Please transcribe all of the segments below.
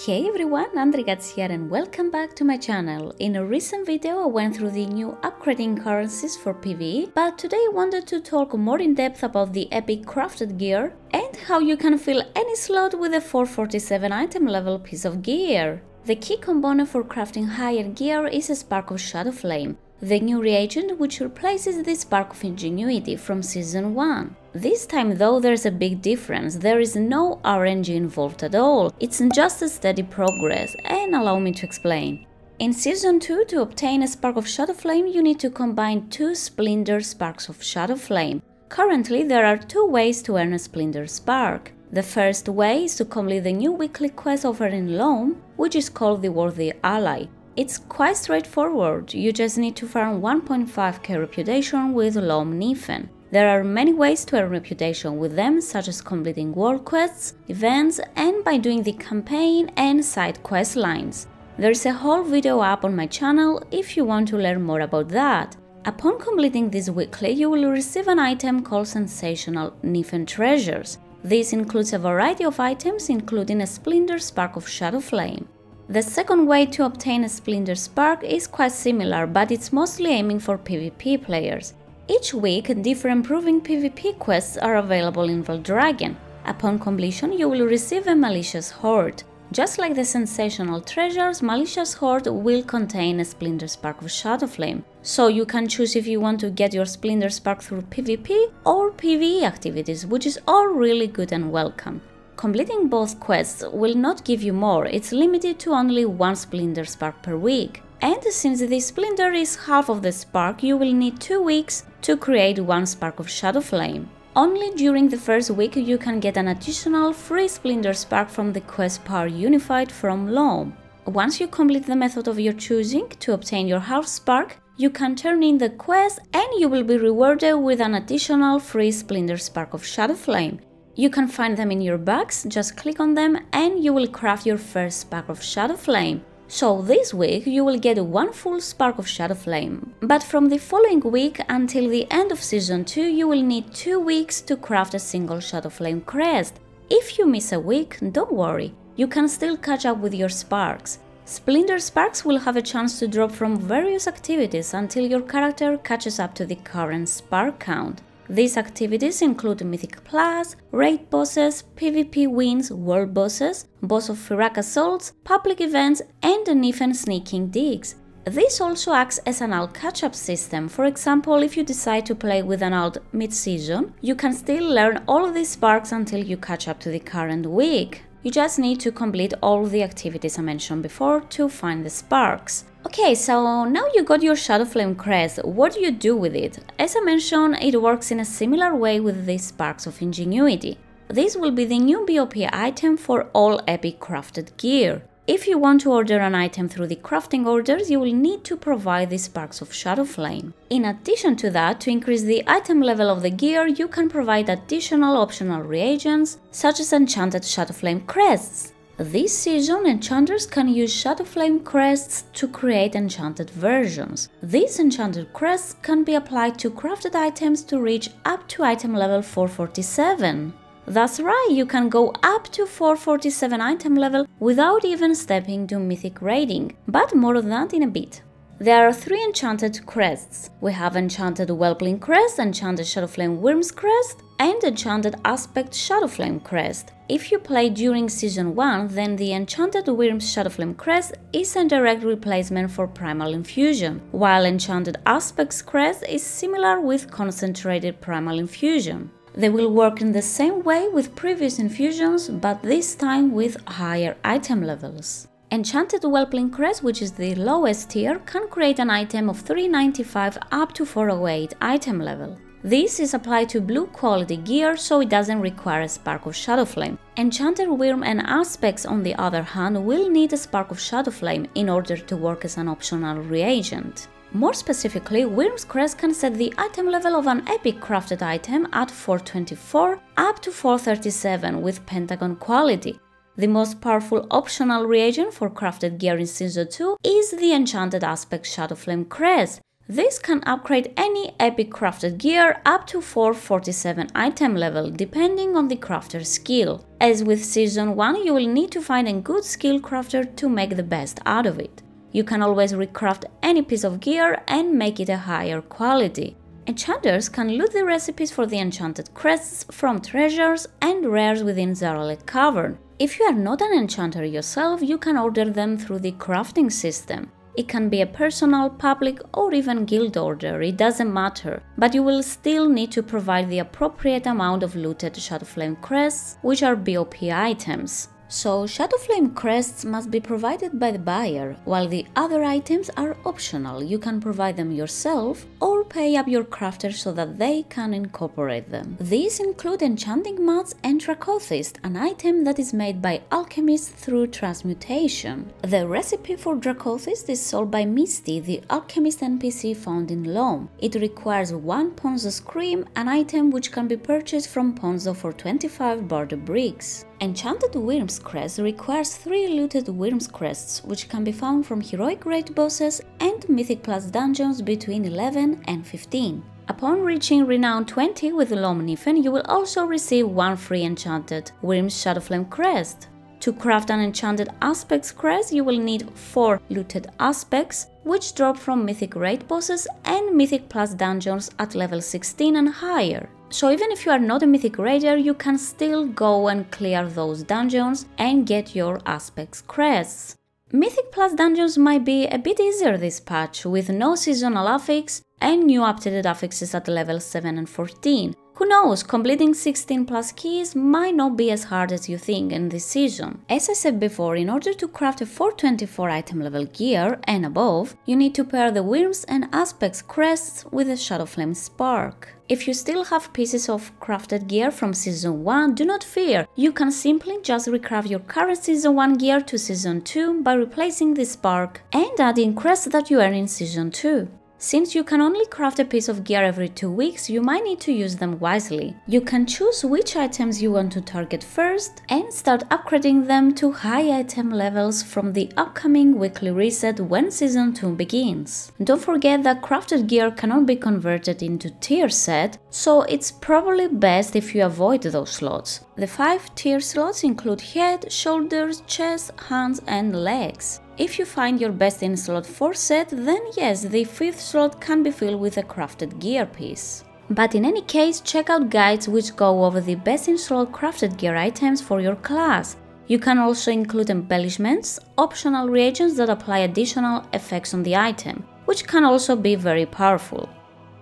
Hey everyone, Andrigats here and welcome back to my channel. In a recent video I went through the new upgrading currencies for PvE, but today I wanted to talk more in depth about the epic crafted gear and how you can fill any slot with a 447 item level piece of gear. The key component for crafting higher gear is a Spark of Shadowflame, the new reagent which replaces the Spark of Ingenuity from Season 1. This time though there's a big difference, there is no RNG involved at all, it's just a steady progress, and allow me to explain. In Season 2, to obtain a Spark of Shadowflame you need to combine 2 Splinter Sparks of Shadowflame. Currently there are 2 ways to earn a Splinter Spark. The first way is to complete the new weekly quest offered in Loam, which is called the Worthy Ally. It's quite straightforward, you just need to farm 1.5k reputation with Loam Nifen. There are many ways to earn reputation with them, such as completing world quests, events, and by doing the campaign and side quest lines. There's a whole video up on my channel if you want to learn more about that. Upon completing this weekly, you will receive an item called Sensational Nifen Treasures. This includes a variety of items, including a Splinter Spark of Shadowflame. The second way to obtain a Splinter Spark is quite similar, but it's mostly aiming for PvP players. Each week, different proving PvP quests are available in Valdrakken. Upon completion, you will receive a Malicious Horde. Just like the Sensational Treasures, Malicious Horde will contain a Splinter Spark of Shadowflame, so you can choose if you want to get your Splinter Spark through PvP or PvE activities, which is all really good and welcome. Completing both quests will not give you more, it's limited to only 1 Splinter Spark per week. And since the Splinter is half of the Spark, you will need 2 weeks to create 1 Spark of Shadowflame. Only during the first week you can get an additional free Splinter Spark from the quest Power Unified from Loam. Once you complete the method of your choosing to obtain your half Spark, you can turn in the quest and you will be rewarded with an additional free Splinter Spark of Shadowflame. You can find them in your bags, just click on them and you will craft your first Spark of Shadowflame. So this week you will get 1 full Spark of Shadowflame, but from the following week until the end of Season 2 you will need 2 weeks to craft a single Shadowflame crest. If you miss a week, don't worry, you can still catch up with your Sparks. Splinter Sparks will have a chance to drop from various activities until your character catches up to the current Spark count. These activities include Mythic Plus, raid bosses, PvP wins, world bosses, boss of Firak assaults, public events, and Nifen sneaking digs. This also acts as an alt catch-up system. For example, if you decide to play with an alt mid-season, you can still learn all of these sparks until you catch up to the current week. You just need to complete all the activities I mentioned before to find the sparks. Okay, so now you got your Shadowflame crest, what do you do with it? As I mentioned, it works in a similar way with the Sparks of Ingenuity. This will be the new BOP item for all epic crafted gear. If you want to order an item through the crafting orders, you will need to provide the Sparks of Shadowflame. In addition to that, to increase the item level of the gear, you can provide additional optional reagents, such as Enchanted Shadowflame Crests. This season, enchanters can use Shadowflame Crests to create enchanted versions. These enchanted crests can be applied to crafted items to reach up to item level 447. That's right, you can go up to 447 item level without even stepping to Mythic Raiding, but more on that in a bit. There are 3 enchanted crests. We have Enchanted Whelpling Crest, Enchanted Shadowflame Worms Crest, and Enchanted Aspect Shadowflame Crest. If you play during Season 1, then the Enchanted Worms Shadowflame Crest is a direct replacement for Primal Infusion, while Enchanted Aspects Crest is similar with Concentrated Primal Infusion. They will work in the same way with previous infusions, but this time with higher item levels. Enchanted Whelpling Crest, which is the lowest tier, can create an item of 395 up to 408 item level. This is applied to blue quality gear, so it doesn't require a Spark of Shadowflame. Enchanted Worm and Aspects, on the other hand, will need a Spark of Shadowflame in order to work as an optional reagent. More specifically, Worm's Crest can set the item level of an epic crafted item at 424 up to 437 with Pentagon quality. The most powerful optional reagent for crafted gear in Season 2 is the Enchanted Aspect Shadowflame Crest. This can upgrade any epic crafted gear up to 447 item level, depending on the crafter's skill. As with Season 1, you will need to find a good skill crafter to make the best out of it. You can always recraft any piece of gear and make it a higher quality. Enchanters can loot the recipes for the enchanted crests from treasures and rares within Zaralek Cavern. If you are not an enchanter yourself, you can order them through the crafting system. It can be a personal, public or even guild order, it doesn't matter, but you will still need to provide the appropriate amount of looted Shadowflame crests, which are BOP items. So Shadowflame crests must be provided by the buyer, while the other items are optional. You can provide them yourself or pay up your crafter so that they can incorporate them. These include enchanting mats and Dracothist, an item that is made by alchemists through transmutation. The recipe for Dracothist is sold by Misty, the alchemist NPC found in Loam. It requires 1 Ponzo Scream, an item which can be purchased from Ponzo for 25 barter bricks. Enchanted Wyrm's Crest requires 3 looted Wyrm's Crests, which can be found from heroic raid bosses and Mythic Plus dungeons between 11 and 15. Upon reaching Renown 20 with Lomnifen, you will also receive 1 free enchanted Wyrm's Shadowflame Crest. To craft an enchanted Aspects Crest, you will need 4 looted Aspects, which drop from Mythic raid bosses and Mythic Plus dungeons at level 16 and higher. So even if you are not a Mythic Raider, you can still go and clear those dungeons and get your Aspects Crests. Mythic Plus dungeons might be a bit easier this patch, with no seasonal affix and new updated affixes at level 7 and 14. Who knows, completing 16 plus keys might not be as hard as you think in this season. As I said before, in order to craft a 424 item level gear and above, you need to pair the Wyrms and Aspects Crests with a Shadowflame Spark. If you still have pieces of crafted gear from Season 1, do not fear, you can simply just recraft your current Season 1 gear to Season 2 by replacing the Spark and adding crests that you earn in Season 2. Since you can only craft a piece of gear every 2 weeks, you might need to use them wisely. You can choose which items you want to target first and start upgrading them to high item levels from the upcoming weekly reset when Season 2 begins. Don't forget that crafted gear cannot be converted into tier set, so it's probably best if you avoid those slots. The 5 tier slots include head, shoulders, chest, hands and legs. If you find your best in slot 4 set, then yes, the 5th slot can be filled with a crafted gear piece. But in any case, check out guides which go over the best in slot crafted gear items for your class. You can also include embellishments, optional reagents that apply additional effects on the item, which can also be very powerful.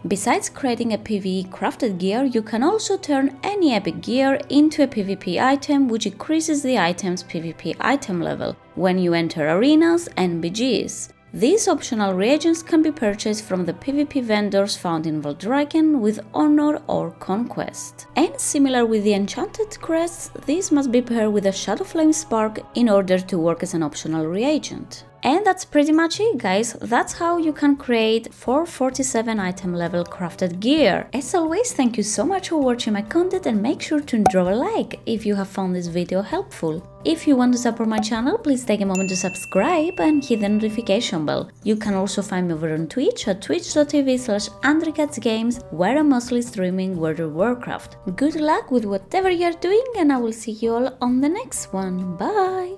Besides creating a PvE crafted gear, you can also turn any epic gear into a PvP item which increases the item's PvP item level when you enter arenas and BGs. These optional reagents can be purchased from the PvP vendors found in Valdrakken with Honor or Conquest. And similar with the Enchanted Crests, these must be paired with a Shadowflame Spark in order to work as an optional reagent. And that's pretty much it, guys. That's how you can create 447 item level crafted gear. As always, thank you so much for watching my content and make sure to drop a like if you have found this video helpful. If you want to support my channel, please take a moment to subscribe and hit the notification bell. You can also find me over on Twitch at twitch.tv/andrikatsgames, where I'm mostly streaming World of Warcraft. Good luck with whatever you're doing and I will see you all on the next one. Bye!